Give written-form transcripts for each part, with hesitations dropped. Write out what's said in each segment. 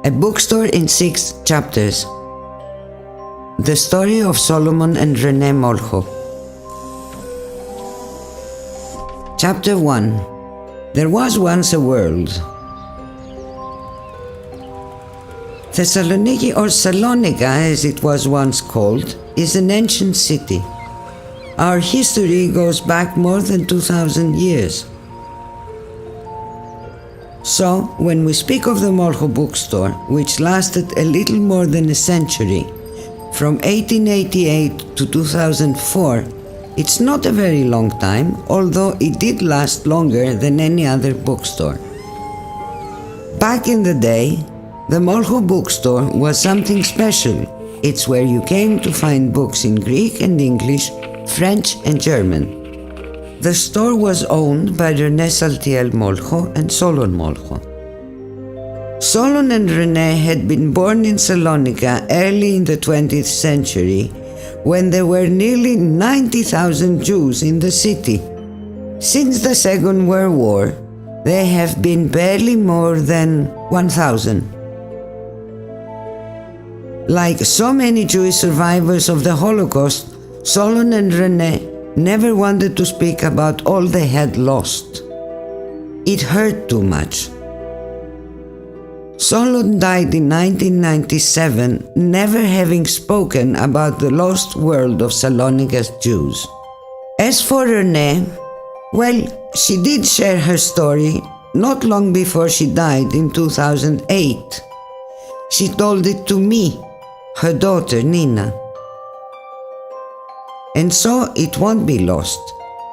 A bookstore in 6 chapters. The story of Solomon and Renee Molho. Chapter 1. There was once a world. Thessaloniki, or Salonika as it was once called, is an ancient city. Our history goes back more than 2,000 years. So, when we speak of the Molho bookstore, which lasted a little more than a century, from 1888 to 2004, it's not a very long time, although it did last longer than any other bookstore. Back in the day, the Molho bookstore was something special. It's where you came to find books in Greek and English, French and German. The store was owned by Renee Saltiel Molho and Solon Molho. Solon and Renee had been born in Salonika early in the 20th century, when there were nearly 90,000 Jews in the city. Since the Second World War, there have been barely more than 1,000. Like so many Jewish survivors of the Holocaust, Solon and Renee never wanted to speak about all they had lost. It hurt too much. Solon died in 1997, never having spoken about the lost world of Salonika's Jews. As for Renee, well, she did share her story not long before she died in 2008. She told it to me, her daughter Nina. And so it won't be lost.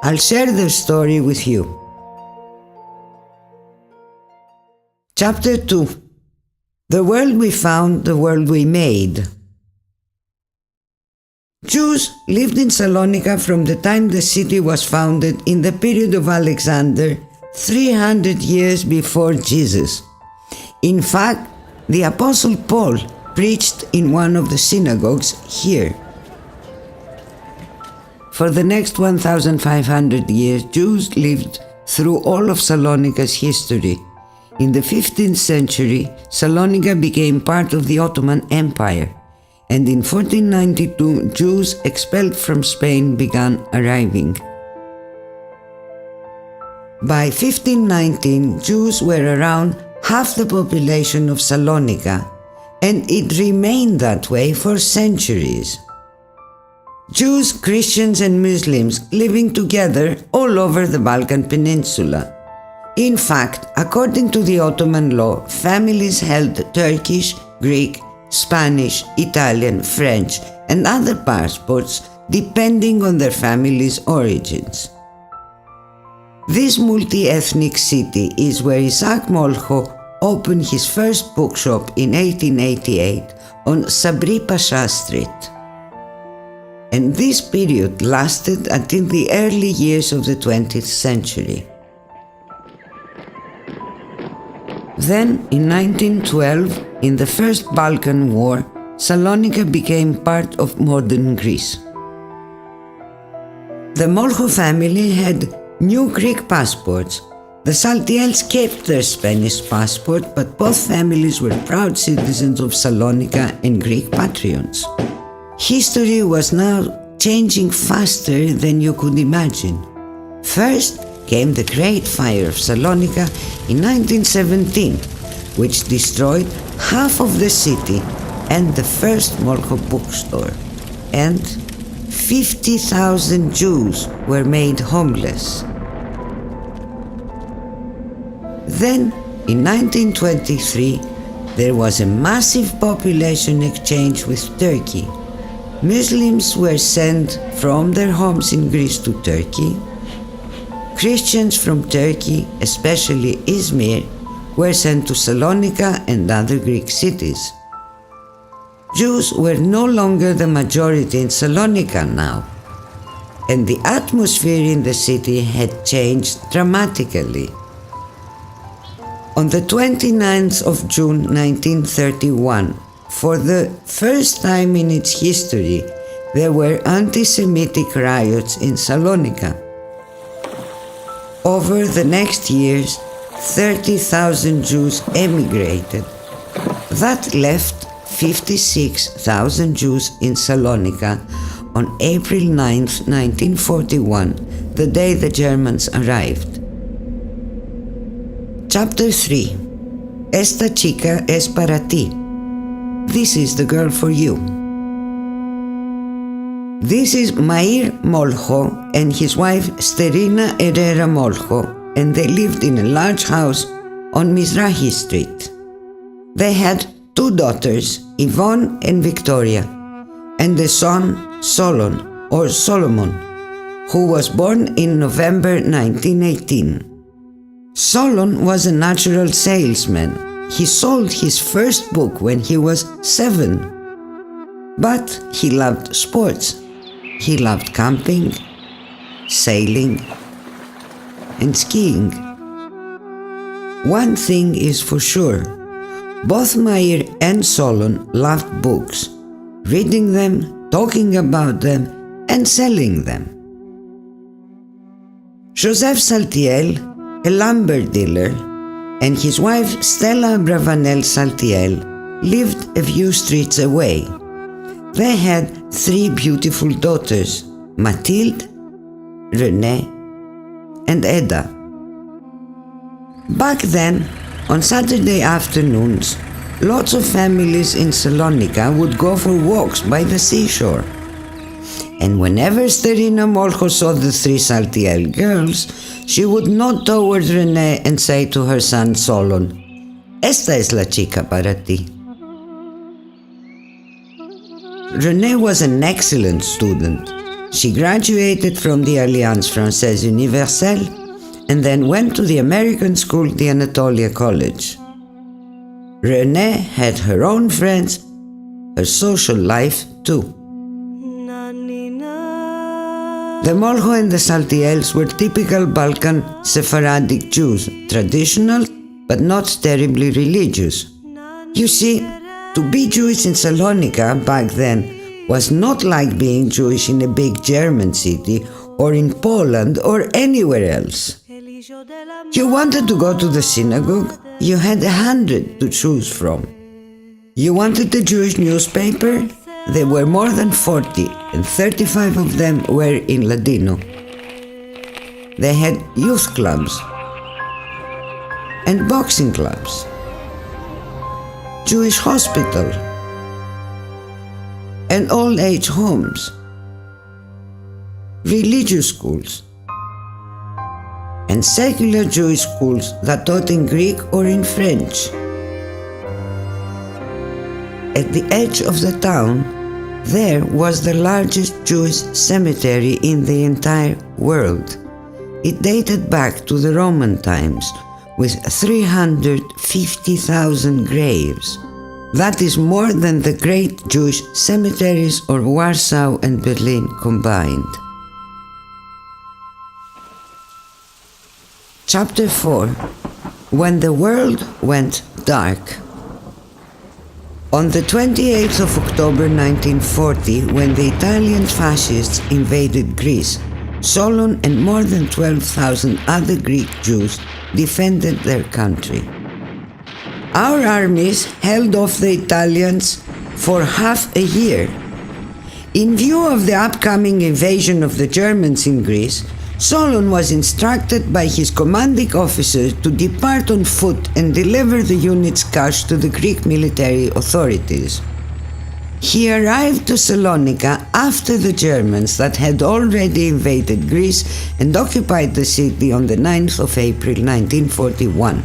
I'll share the story with you. Chapter 2. The world we found, the world we made. Jews lived in Salonika from the time the city was founded in the period of Alexander, 300 years before Jesus. In fact, the Apostle Paul preached in one of the synagogues here. For the next 1,500 years, Jews lived through all of Salonika's history. In the 15th century, Salonika became part of the Ottoman Empire, and in 1492, Jews expelled from Spain began arriving. By 1519, Jews were around half the population of Salonika, and it remained that way for centuries. Jews, Christians and Muslims living together all over the Balkan Peninsula. In fact, according to the Ottoman law, families held Turkish, Greek, Spanish, Italian, French and other passports depending on their family's origins. This multi-ethnic city is where Isaac Molho opened his first bookshop in 1888 on Sabri Pasha Street. And this period lasted until the early years of the 20th century. Then, in 1912, in the First Balkan War, Salonika became part of modern Greece. The Molho family had new Greek passports. The Saltiels kept their Spanish passport, but both families were proud citizens of Salonika and Greek patriots. History was now changing faster than you could imagine. First came the Great Fire of Salonika in 1917, which destroyed half of the city and the first Molho bookstore, and 50,000 Jews were made homeless. Then, in 1923, there was a massive population exchange with Turkey. Muslims were sent from their homes in Greece to Turkey. Christians from Turkey, especially Izmir, were sent to Salonika and other Greek cities. Jews were no longer the majority in Salonika now, and the atmosphere in the city had changed dramatically. On the 29th of June 1931, for the first time in its history, there were anti-Semitic riots in Salonika. Over the next years, 30,000 Jews emigrated. That left 56,000 Jews in Salonika on April 9, 1941, the day the Germans arrived. Chapter 3. Esta chica es para ti. This is the girl for you. This is Mair Molho and his wife Sterina Herrera Molho, and they lived in a large house on Mizrahi Street. They had 2 daughters, Yvonne and Victoria, and a son, Solon or Solomon, who was born in November 1918. Solon was a natural salesman. He sold his first book when he was 7. But he loved sports. He loved camping, sailing, and skiing. One thing is for sure. Both Mair and Solon loved books, reading them, talking about them, and selling them. Joseph Saltiel, a lumber dealer, and his wife Stella Bravanel Saltiel lived a few streets away. They had 3 beautiful daughters, Mathilde, Renee, and Edda. Back then, on Saturday afternoons, lots of families in Salonika would go for walks by the seashore. And whenever Sterina Molho saw the 3 Saltiel girls, she would nod toward Renee and say to her son Solon, "Esta es la chica para ti." Renee was an excellent student. She graduated from the Alliance Française Universelle and then went to the American school, the Anatolia College. Renee had her own friends, her social life too. The Molho and the Saltiels were typical Balkan Sephardic Jews, traditional but not terribly religious. You see, to be Jewish in Salonika back then was not like being Jewish in a big German city or in Poland or anywhere else. You wanted to go to the synagogue, you had 100 to choose from. You wanted a Jewish newspaper, there were more than 40, and 35 of them were in Ladino. They had youth clubs and boxing clubs, Jewish hospital, and old-age homes, religious schools, and secular Jewish schools that taught in Greek or in French. At the edge of the town, there was the largest Jewish cemetery in the entire world. It dated back to the Roman times, with 350,000 graves. That is more than the great Jewish cemeteries of Warsaw and Berlin combined. Chapter 4. When the world went dark. On the 28th of October 1940, when the Italian fascists invaded Greece, Solon and more than 12,000 other Greek Jews defended their country. Our armies held off the Italians for half a year. In view of the upcoming invasion of the Germans in Greece, Solon was instructed by his commanding officer to depart on foot and deliver the unit's cash to the Greek military authorities. He arrived to Salonika after the Germans that had already invaded Greece and occupied the city on the 9th of April 1941.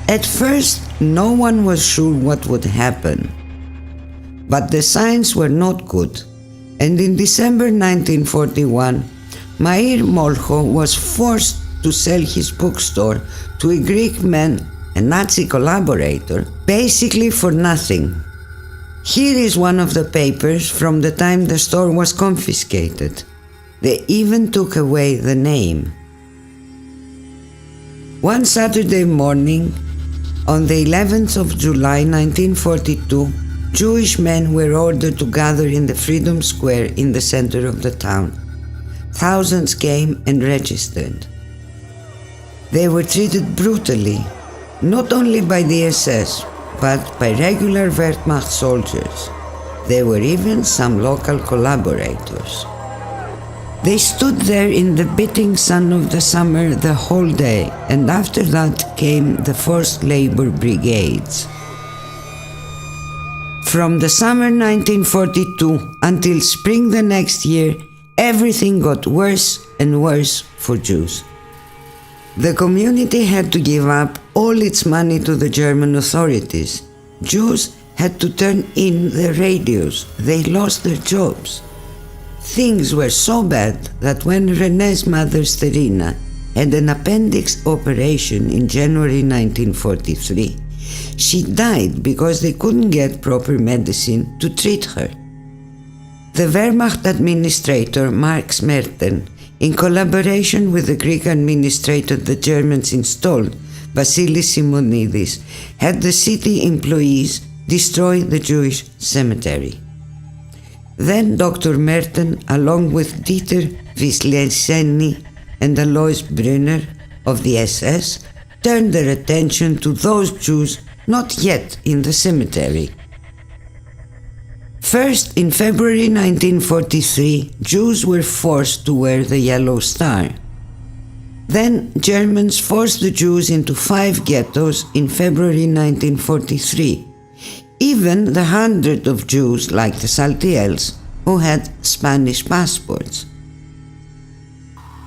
At first, no one was sure what would happen. But the signs were not good, and in December 1941, Mair Molho was forced to sell his bookstore to a Greek man, a Nazi collaborator, basically for nothing. Here is one of the papers from the time the store was confiscated. They even took away the name. One Saturday morning, on the 11th of July 1942, Jewish men were ordered to gather in the Freedom Square in the center of the town. Thousands came and registered. They were treated brutally, not only by the SS, but by regular Wehrmacht soldiers. There were even some local collaborators. They stood there in the biting sun of the summer the whole day, and after that came the forced labor brigades. From the summer 1942 until spring the next year, everything got worse and worse for Jews. The community had to give up all its money to the German authorities. Jews had to turn in their radios. They lost their jobs. Things were so bad that when Renee's mother Sterina had an appendix operation in January 1943, she died because they couldn't get proper medicine to treat her. The Wehrmacht administrator Marx Merten, in collaboration with the Greek administrator the Germans installed, Vasilis Simonidis, had the city employees destroy the Jewish cemetery. Then Dr. Merten, along with Dieter Wislieseny and Alois Brunner of the SS, turned their attention to those Jews not yet in the cemetery. First, in February 1943, Jews were forced to wear the yellow star. Then Germans forced the Jews into 5 ghettos in February 1943. Even the 100 of Jews like the Saltiels who had Spanish passports.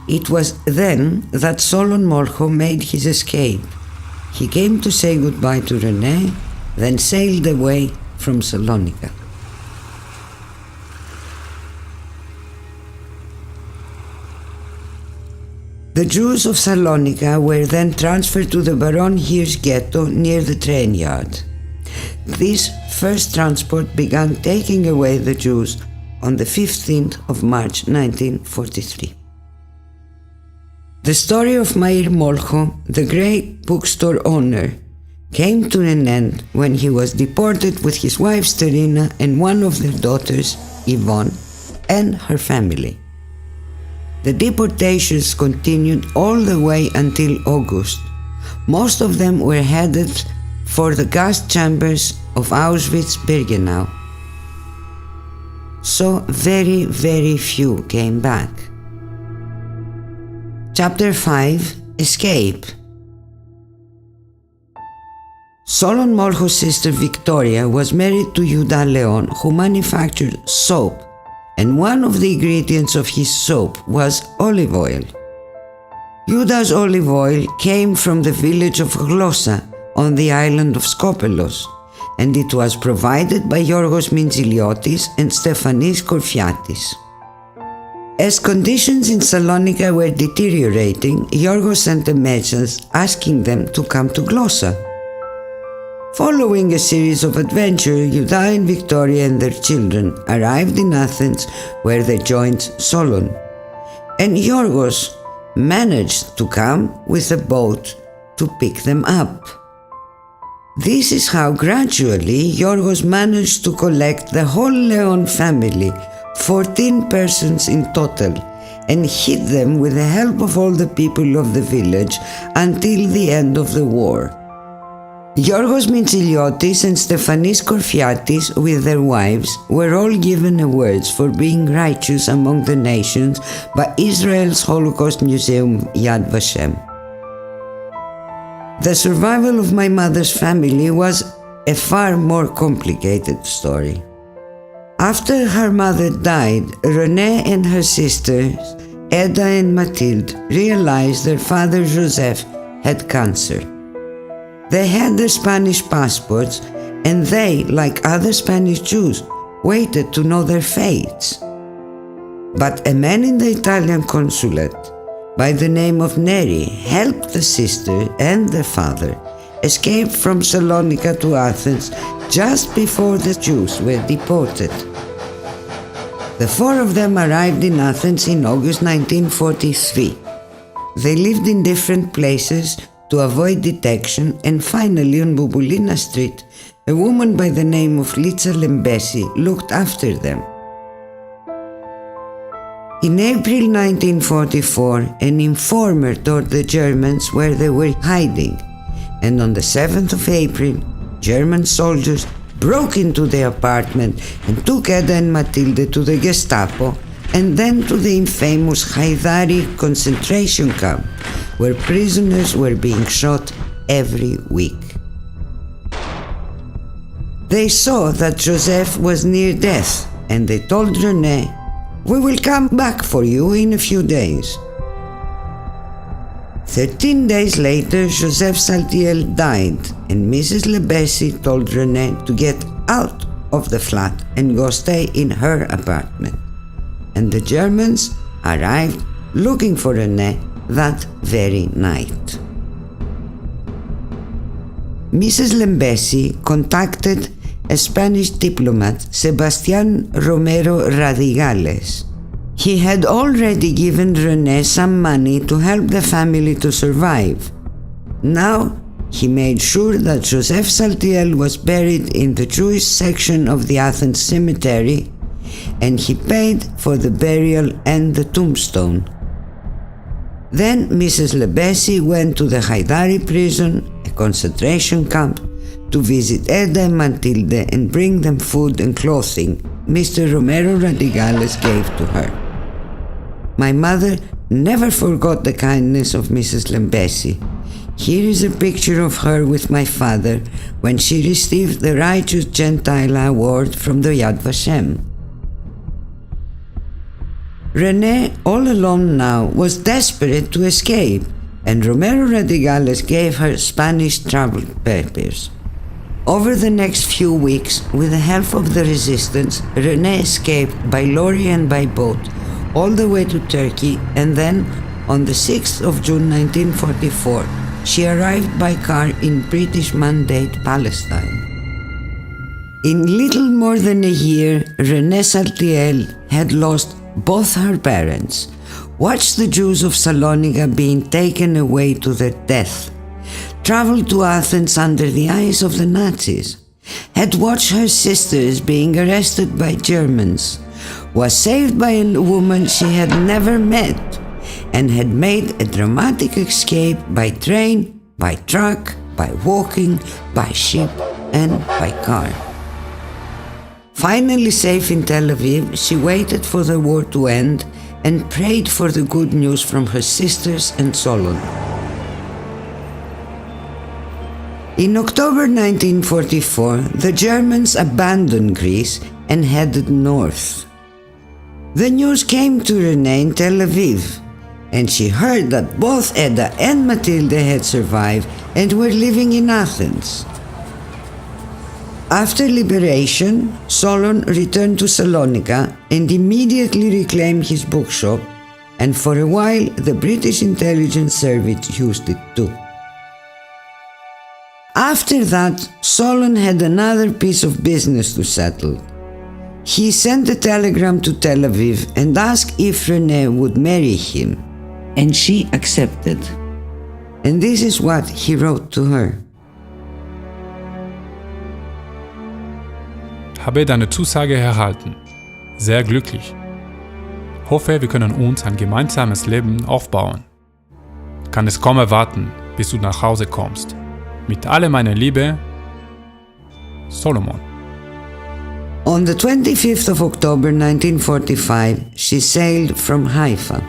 It was then that Solon Molho made his escape. He came to say goodbye to Renee, then sailed away from Salonika. The Jews of Salonika were then transferred to the Baron Hirsch ghetto near the train yard. This first transport began taking away the Jews on the 15th of March 1943. The story of Meir Molho, the great bookstore owner, came to an end when he was deported with his wife Sterina and one of their daughters, Yvonne, and her family. The deportations continued all the way until August. Most of them were headed for the gas chambers of Auschwitz-Birkenau. So very, very few came back. Chapter 5: Escape. Solon Molho's sister Victoria was married to Judah Leon, who manufactured soap, and one of the ingredients of his soap was olive oil. Judah's olive oil came from the village of Glossa on the island of Skopelos, and it was provided by Yorgos Mintziliotis and Stefanis Korfiatis. As conditions in Salonika were deteriorating, Yorgos sent a message asking them to come to Glossa. Following a series of adventures, Judah and Victoria and their children arrived in Athens, where they joined Solon, and Yorgos managed to come with a boat to pick them up. This is how gradually Yorgos managed to collect the whole Leon family, 14 persons in total, and hid them with the help of all the people of the village until the end of the war. Yorgos Mintziliotis and Stefanis Korfiatis, with their wives, were all given awards for being righteous among the nations by Israel's Holocaust Museum Yad Vashem. The survival of my mother's family was a far more complicated story. After her mother died, Renee and her sisters, Eda and Mathilde, realized their father Joseph had cancer. They had their Spanish passports, and they, like other Spanish Jews, waited to know their fates. But a man in the Italian consulate by the name of Neri helped the sister and their father escape from Salonika to Athens just before the Jews were deported. The 4 of them arrived in Athens in August 1943. They lived in different places to avoid detection, and finally on Bouboulina Street, A woman by the name of Litsa Lembesi looked after them. In April 1944, an informer told the Germans where they were hiding, and on the 7th of April, German soldiers broke into the apartment and took Edda and Matilde to the Gestapo and then to the infamous Haidari concentration camp, where prisoners were being shot every week. They saw that Joseph was near death, and they told Renee, "We will come back for you in a few days." 13 days later, Joseph Saltiel died, and Mrs. Lembesi told Renee to get out of the flat and go stay in her apartment. And the Germans arrived looking for Renee that very night. Mrs. Lembesi contacted a Spanish diplomat, Sebastián Romero Radigales. He had already given Renee some money to help the family to survive. Now, he made sure that Joseph Saltiel was buried in the Jewish section of the Athens cemetery, and he paid for the burial and the tombstone. Then Mrs. Lembesi went to the Haidari prison, a concentration camp, to visit Edda and Matilde and bring them food and clothing Mr. Romero Radigales gave to her. My mother never forgot the kindness of Mrs. Lembesi. Here is a picture of her with my father when she received the Righteous Gentile Award from the Yad Vashem. Renee, all alone now, was desperate to escape, and Romero Radigales gave her Spanish travel papers. Over the next few weeks, with the help of the resistance, Renee escaped by lorry and by boat all the way to Turkey, and then, on the 6th of June 1944, she arrived by car in British Mandate, Palestine. In little more than a year, Renee Saltiel had lost both her parents, watched the Jews of Salonika being taken away to their death, traveled to Athens under the eyes of the Nazis, had watched her sisters being arrested by Germans, was saved by a woman she had never met, and had made a dramatic escape by train, by truck, by walking, by ship, and by car. Finally safe in Tel Aviv, she waited for the war to end and prayed for the good news from her sisters and Solon. In October 1944, the Germans abandoned Greece and headed north. The news came to Renee in Tel Aviv, and she heard that both Edda and Matilde had survived and were living in Athens. After liberation, Solon returned to Salonika and immediately reclaimed his bookshop, and for a while the British intelligence service used it too. After that, Solon had another piece of business to settle. He sent a telegram to Tel Aviv and asked if Renee would marry him, and she accepted. And this is what he wrote to her. Habe deine Zusage erhalten. Sehr glücklich. Hoffe, wir können uns ein gemeinsames Leben aufbauen. Kann es kaum erwarten, bis du nach Hause kommst. Mit all meiner Liebe, Solomon. On the 25th of October 1945, she sailed from Haifa.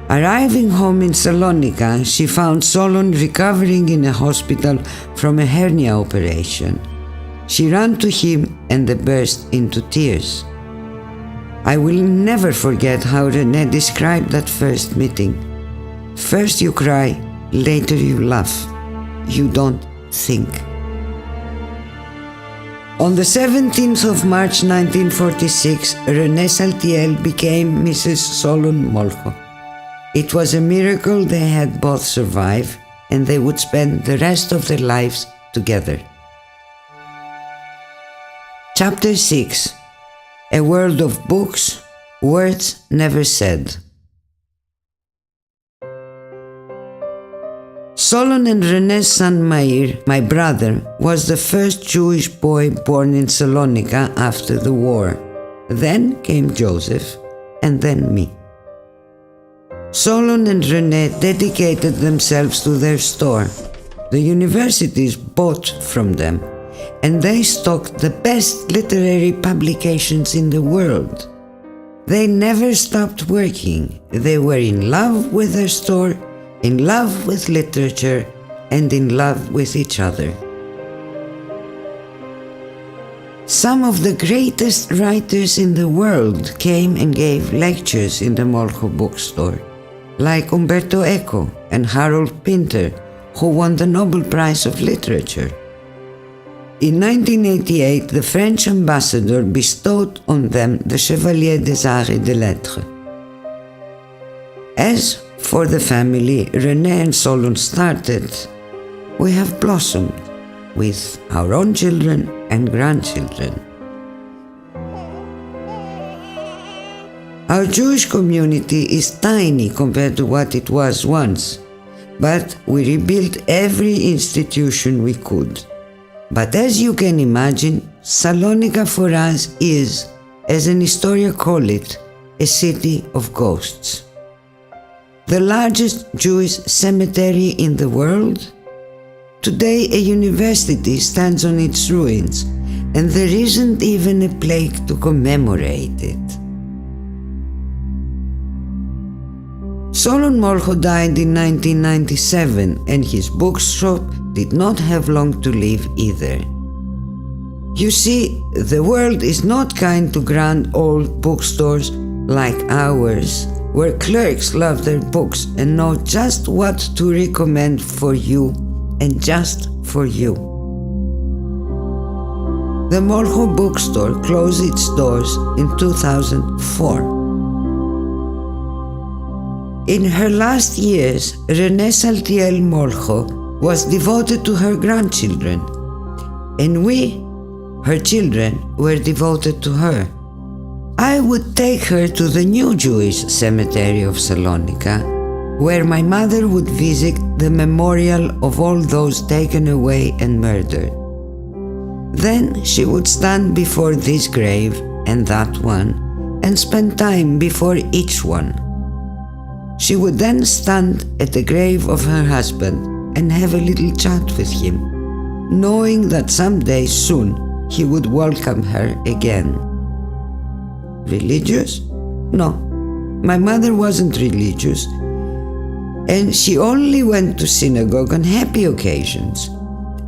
Arriving home in Salonika, she found Solon recovering in a hospital from a hernia operation. She ran to him and they burst into tears. I will never forget how Renee described that first meeting. First you cry, later you laugh. You don't think. On the 17th of March 1946, Renee Saltiel became Mrs. Solon Molho. It was a miracle they had both survived, and they would spend the rest of their lives together. Chapter 6. A world of books, words never said. Solon and Renee's son Meir, my brother, was the first Jewish boy born in Salonika after the war. Then came Joseph, and then me. Solon and Renee dedicated themselves to their store. The universities bought from them, and they stocked the best literary publications in the world. They never stopped working. They were in love with their store, in love with literature, and in love with each other. Some of the greatest writers in the world came and gave lectures in the Molho bookstore, like Umberto Eco and Harold Pinter, who won the Nobel Prize of Literature. In 1988, the French ambassador bestowed on them the Chevalier des Arts et des Lettres. As for the family Renee and Solon started, we have blossomed with our own children and grandchildren. Our Jewish community is tiny compared to what it was once, but we rebuilt every institution we could. But as you can imagine, Salonika for us is, as an historian calls it, a city of ghosts. The largest Jewish cemetery in the world? Today a university stands on its ruins, and there isn't even a plaque to commemorate it. Solon Molho died in 1997, and his bookshop did not have long to live either. You see, the world is not kind to grand old bookstores like ours, where clerks love their books and know just what to recommend for you and just for you. The Molho bookstore closed its doors in 2004. In her last years, Renee Saltiel Molho was devoted to her grandchildren, and we, her children, were devoted to her. I would take her to the new Jewish cemetery of Salonika, where my mother would visit the memorial of all those taken away and murdered. Then she would stand before this grave and that one, and spend time before each one. She would then stand at the grave of her husband and have a little chat with him, knowing that someday soon he would welcome her again. Religious? No, my mother wasn't religious, and she only went to synagogue on happy occasions,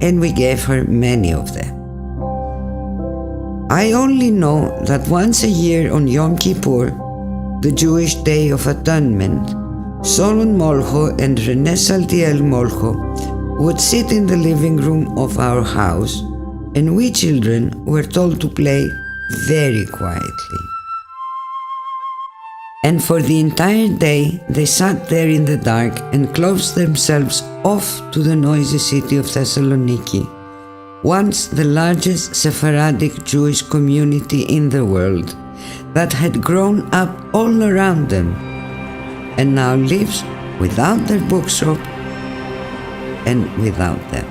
and we gave her many of them. I only know that once a year on Yom Kippur, the Jewish Day of Atonement, Solon Molho and Renee Saltiel Molho would sit in the living room of our house, and we children were told to play very quietly. And for the entire day they sat there in the dark and closed themselves off to the noisy city of Thessaloniki, once the largest Sephardic Jewish community in the world, that had grown up all around them, and now lives without their bookshop and without them.